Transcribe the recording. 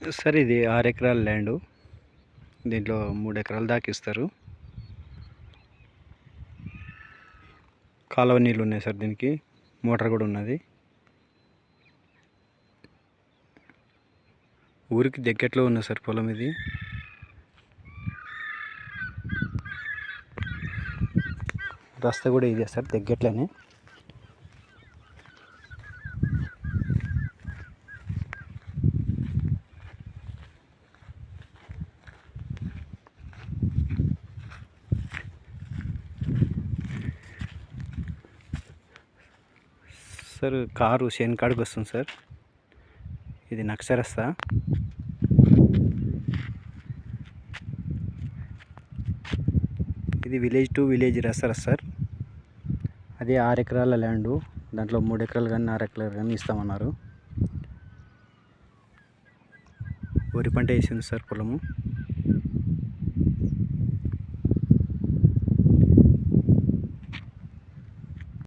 Sir ఇది 6 ఎకరాల land. దీంట్లో 3 ఎకరాల దాకా ఇస్తారు. కాలువ నీళ్ళు ఉన్నాయి సార్. దీనికి మోటార్ కూడా ఉన్నది. ఊరికి దగ్గరలో ఉంది సార్ పొలం ఇది. రస్తా కూడా ఇదే సార్, దగ్గరలోనే. సార్ కారు షేన్ కాడికి వస్తుంది సార్. ఇది నక్సరస్తా. ఇది విలేజ్ టు విలేజ్ రస్తారా సార్. అదే 6 ఎకరాల ల్యాండు. దాంట్లో 3 ఎకరాలు కానీ 6 ఎకరాలు కానీ ఇస్తామన్నారు. వరి పంట వేసింది సార్ పొలము.